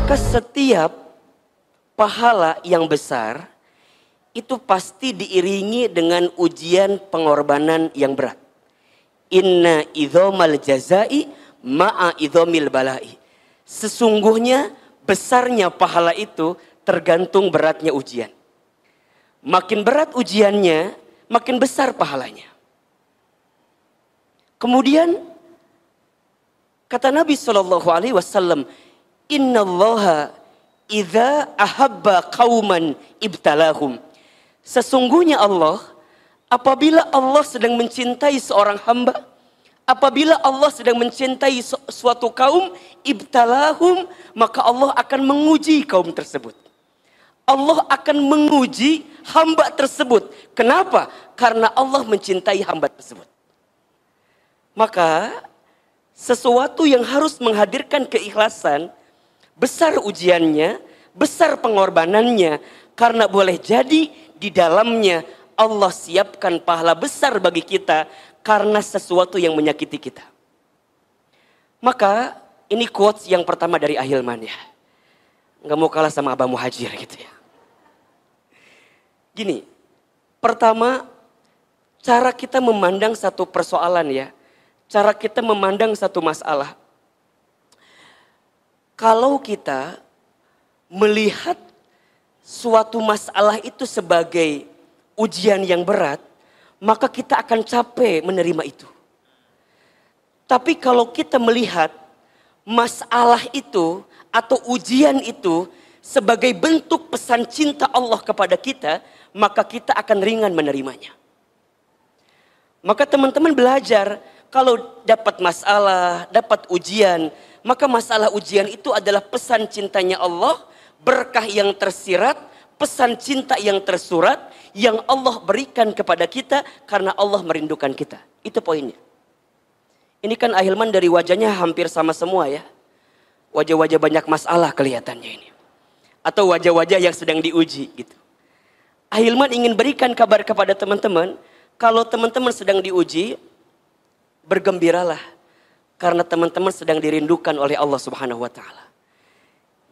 Maka setiap pahala yang besar itu pasti diiringi dengan ujian pengorbanan yang berat. Inna idhomal jazai ma'a idhomil balai. Sesungguhnya besarnya pahala itu tergantung beratnya ujian. Makin berat ujiannya, makin besar pahalanya. Kemudian kata Nabi SAW, Innallaha idza ahabba qauman ibtalahum. Sesungguhnya Allah, apabila Allah sedang mencintai seorang hamba, apabila Allah sedang mencintai suatu kaum, ibtalahum, maka Allah akan menguji kaum tersebut. Allah akan menguji hamba tersebut. Kenapa? Karena Allah mencintai hamba tersebut. Maka sesuatu yang harus menghadirkan keikhlasan, besar ujiannya, besar pengorbanannya, karena boleh jadi di dalamnya Allah siapkan pahala besar bagi kita karena sesuatu yang menyakiti kita. Maka ini quotes yang pertama dari Ahilman ya. Nggak mau kalah sama Abah Muhajir gitu ya. Gini, pertama cara kita memandang satu persoalan ya. Cara kita memandang satu masalah. Kalau kita melihat suatu masalah itu sebagai ujian yang berat, maka kita akan capek menerima itu. Tapi kalau kita melihat masalah itu atau ujian itu sebagai bentuk pesan cinta Allah kepada kita, maka kita akan ringan menerimanya. Maka teman-teman belajar, kalau dapat masalah, dapat ujian, maka masalah ujian itu adalah pesan cintanya Allah, berkah yang tersirat, pesan cinta yang tersurat, yang Allah berikan kepada kita karena Allah merindukan kita. Itu poinnya. Ini kan Ahilman dari wajahnya hampir sama semua ya. Wajah-wajah banyak masalah kelihatannya ini. Atau wajah-wajah yang sedang diuji gitu. Ahilman ingin berikan kabar kepada teman-teman, kalau teman-teman sedang diuji, bergembiralah. Karena teman-teman sedang dirindukan oleh Allah Subhanahu wa ta'ala.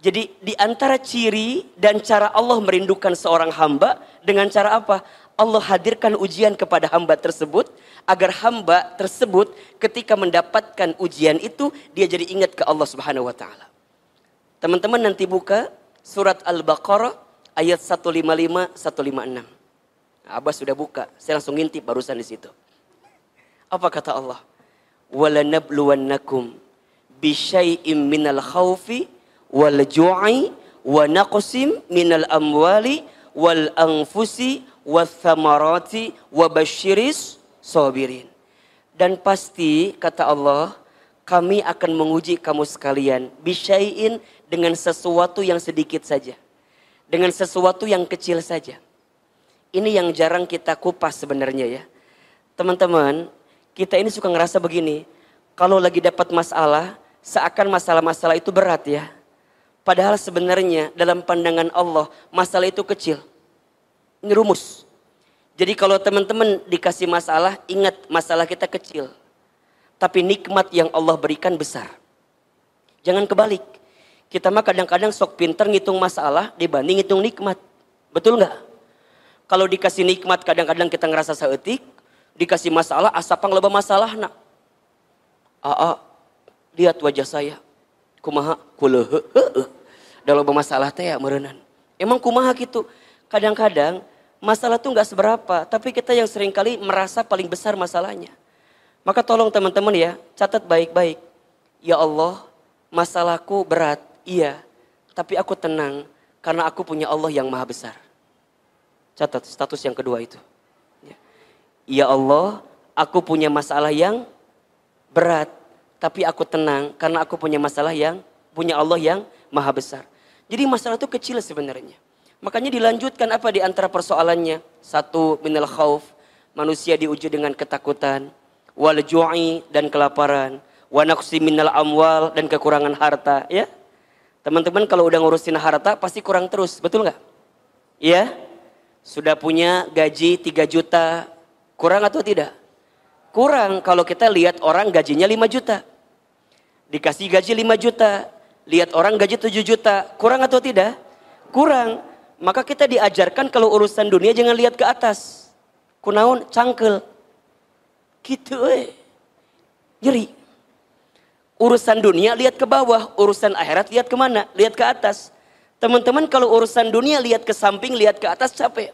Jadi di antara ciri dan cara Allah merindukan seorang hamba, dengan cara apa? Allah hadirkan ujian kepada hamba tersebut, agar hamba tersebut ketika mendapatkan ujian itu, dia jadi ingat ke Allah Subhanahu wa ta'ala. Teman-teman nanti buka surat Al-Baqarah ayat 155, 156. Abah sudah buka, saya langsung ngintip barusan di situ. Apa kata Allah? وَلَنَبْلُوَنَّكُمْ بِشَيْءٍ مِّنَ الْخَوْفِ وَالْجُوعِ وَنَقْصٍ مِّنَ الْأَمْوَالِ وَالْأَنْفُسِ وَالثَّمَرَاتِ وَبَشِّرِ الصَّابِرِينَ. Dan pasti kata Allah, kami akan menguji kamu sekalian bisyai'in, dengan sesuatu yang sedikit saja, dengan sesuatu yang kecil saja. Ini yang jarang kita kupas sebenarnya ya. Teman-teman, kita ini suka ngerasa begini, kalau lagi dapat masalah, seakan masalah-masalah itu berat ya. Padahal sebenarnya dalam pandangan Allah, masalah itu kecil. Ini rumus. Jadi kalau teman-teman dikasih masalah, ingat masalah kita kecil. Tapi nikmat yang Allah berikan besar. Jangan kebalik. Kita mah kadang-kadang sok pinter ngitung masalah dibanding ngitung nikmat. Betul nggak? Kalau dikasih nikmat kadang-kadang kita ngerasa saeutik. Dikasih masalah, asapang loba masalah nak. Lihat wajah saya. Kumaha kuleuh. Da loba masalah teh ya meureunnan. Emang kumaha gitu. Kadang-kadang masalah tuh enggak seberapa, tapi kita yang seringkali merasa paling besar masalahnya. Maka tolong teman-teman ya, catat baik-baik. Ya Allah, masalahku berat, iya. Tapi aku tenang karena aku punya Allah yang maha besar. Catat status yang kedua itu. Ya Allah, aku punya masalah yang berat, tapi aku tenang karena aku punya masalah yang punya Allah yang maha besar. Jadi masalah itu kecil sebenarnya. Makanya dilanjutkan apa di antara persoalannya? Satu, minal khauf, manusia diuji dengan ketakutan, wal ju'i, dan kelaparan, wa naqsi minal amwal, dan kekurangan harta. Ya, teman-teman kalau udah ngurusin harta pasti kurang terus, betul nggak? Ya, sudah punya gaji 3 juta. Kurang atau tidak? Kurang kalau kita lihat orang gajinya 5 juta. Dikasih gaji 5 juta. Lihat orang gaji 7 juta, kurang atau tidak? Kurang. Maka kita diajarkan kalau urusan dunia jangan lihat ke atas. Kunaon cangkel. Gitu Nyeri. Urusan dunia lihat ke bawah, urusan akhirat lihat kemana? Lihat ke atas. Teman-teman kalau urusan dunia lihat ke samping, lihat ke atas capek.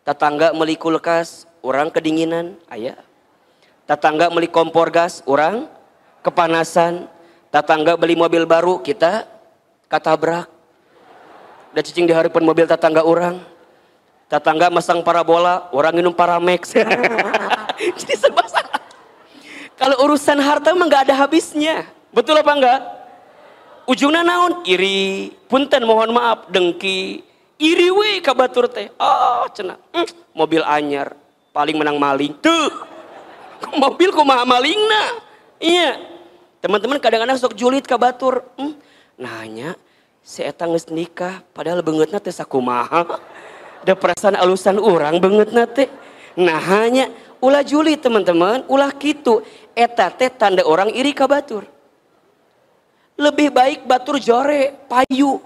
Tetangga beli kulkas, orang kedinginan, ayah. Tetangga beli kompor gas, orang kepanasan. Tetangga beli mobil baru, kita katabrak. Udah cicing di harapan mobil tetangga orang. Tetangga masang parabola, orang minum Paramex. Jadi serba salah. Kalau urusan harta mah nggak ada habisnya. Betul apa enggak? Ujungnya naon? Iri. Punten mohon maaf, dengki. Iri we ka batur teh. Oh, cenah. Mobil anyar, paling menang maling. Tuh. Mobil kumaha malingna. Iya. Teman-teman kadang-kadang sok julid ka batur. Nanya, si eta geus nikah padahal beungeutna teh sakumaha. Da perasaan alusan urang beungeutna teh. Nah hanya ulah julid teman-teman, ulah kitu. Eta teh tanda orang iri ka batur. Lebih baik batur jore payu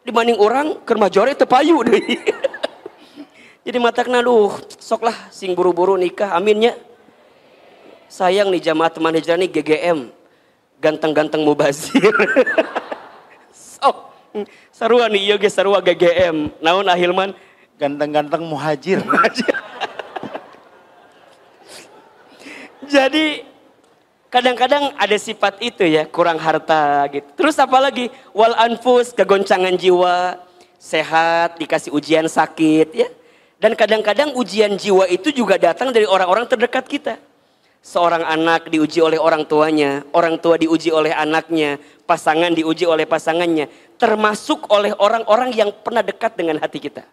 dibanding orang keur mah jore teu payu deui. Jadi matakna soklah sing buru-buru nikah aminnya. Sayang nih jamaah teman hijrah nih GGM. Ganteng-ganteng mubazir. Sok sarua nih ieu ge sarua GGM. Naon Ahilman? Ganteng-ganteng muhajir. Jadi kadang-kadang ada sifat itu ya, kurang harta gitu. Terus apalagi wal anfus, kegoncangan jiwa, sehat, dikasih ujian sakit ya. Dan kadang-kadang ujian jiwa itu juga datang dari orang-orang terdekat kita. Seorang anak diuji oleh orang tuanya, orang tua diuji oleh anaknya, pasangan diuji oleh pasangannya, termasuk oleh orang-orang yang pernah dekat dengan hati kita.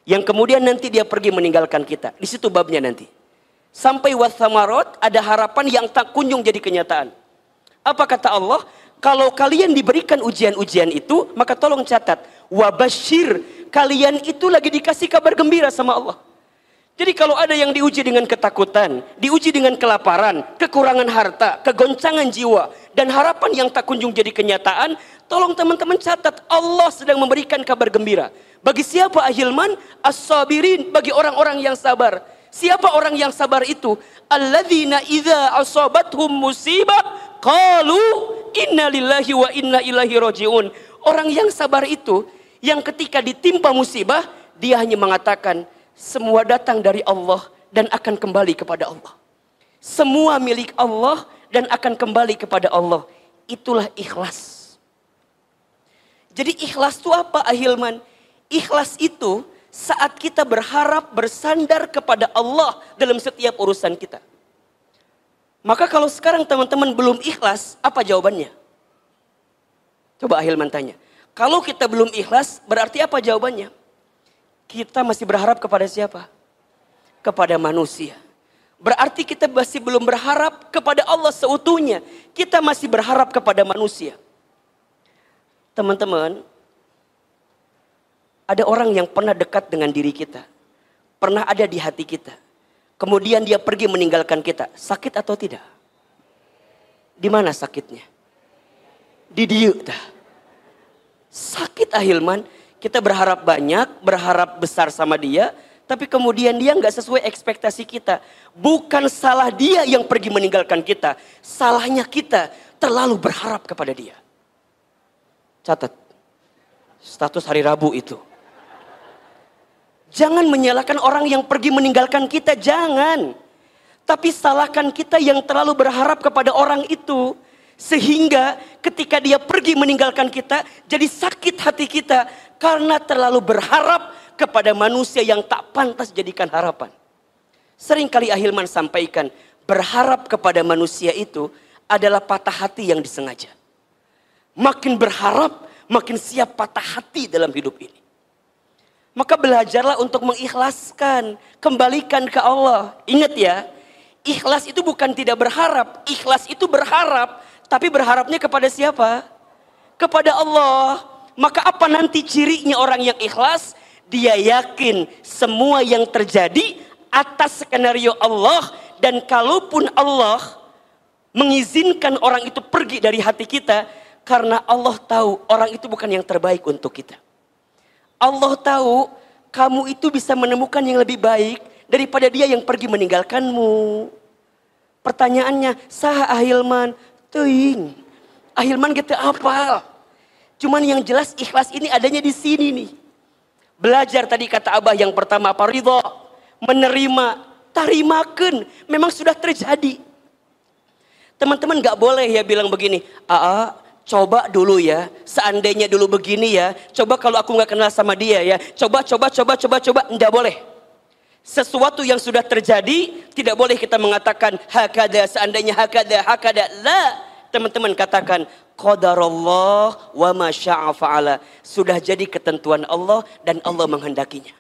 Yang kemudian nanti dia pergi meninggalkan kita. Di situ babnya nanti. Sampai wasamarot, ada harapan yang tak kunjung jadi kenyataan. Apa kata Allah? Kalau kalian diberikan ujian-ujian itu, maka tolong catat. Wabashir, kalian itu lagi dikasih kabar gembira sama Allah. Jadi kalau ada yang diuji dengan ketakutan, diuji dengan kelaparan, kekurangan harta, kegoncangan jiwa, dan harapan yang tak kunjung jadi kenyataan, tolong teman-teman catat, Allah sedang memberikan kabar gembira. Bagi siapa Ahilman? As-sabirin, bagi orang-orang yang sabar. Siapa orang yang sabar itu? Alladzina idza asabathum musibah qalu inna lillahi wa inna ilaihi rajiun. Orang yang sabar itu, yang ketika ditimpa musibah, dia hanya mengatakan, semua datang dari Allah dan akan kembali kepada Allah. Semua milik Allah dan akan kembali kepada Allah. Itulah ikhlas. Jadi ikhlas itu apa Ahilman? Ikhlas itu saat kita berharap bersandar kepada Allah dalam setiap urusan kita. Maka kalau sekarang teman-teman belum ikhlas, apa jawabannya? Coba Ahilman tanya. Kalau kita belum ikhlas, berarti apa jawabannya? Kita masih berharap kepada siapa? Kepada manusia. Berarti kita masih belum berharap kepada Allah seutuhnya. Kita masih berharap kepada manusia. Teman-teman, ada orang yang pernah dekat dengan diri kita. Pernah ada di hati kita. Kemudian dia pergi meninggalkan kita. Sakit atau tidak? Di mana sakitnya? Di dia. Sakit Ahilman. Kita berharap banyak, berharap besar sama dia. Tapi kemudian dia nggak sesuai ekspektasi kita. Bukan salah dia yang pergi meninggalkan kita. Salahnya kita terlalu berharap kepada dia. Catat. Status hari Rabu itu. Jangan menyalahkan orang yang pergi meninggalkan kita. Jangan. Tapi salahkan kita yang terlalu berharap kepada orang itu. Sehingga ketika dia pergi meninggalkan kita. Jadi sakit hati kita. Karena terlalu berharap kepada manusia yang tak pantas jadikan harapan. Seringkali Ahilman sampaikan, berharap kepada manusia itu adalah patah hati yang disengaja. Makin berharap, makin siap patah hati dalam hidup ini. Maka belajarlah untuk mengikhlaskan, kembalikan ke Allah. Ingat ya, ikhlas itu bukan tidak berharap, ikhlas itu berharap, tapi berharapnya kepada siapa? Kepada Allah. Maka apa nanti cirinya orang yang ikhlas? Dia yakin semua yang terjadi atas skenario Allah. Dan kalaupun Allah mengizinkan orang itu pergi dari hati kita, Karena Allah tahu orang itu bukan yang terbaik untuk kita. Allah tahu kamu itu bisa menemukan yang lebih baik daripada dia yang pergi meninggalkanmu. Pertanyaannya, saha Ahilman? Teuing. Ahilman gitu apa? Cuman yang jelas ikhlas ini adanya di sini nih. Belajar tadi kata Abah yang pertama apa? Ridho. Menerima. Tarimakan. Memang sudah terjadi. Teman-teman gak boleh ya bilang begini. Coba dulu ya. Seandainya dulu begini ya. Coba kalau aku gak kenal sama dia ya. Coba. Nggak boleh. Sesuatu yang sudah terjadi. Tidak boleh kita mengatakan. Hakada seandainya hakada. La. Teman-teman katakan. Qadarallah wa ma syaa fa'ala. Sudah jadi ketentuan Allah dan Allah menghendakinya.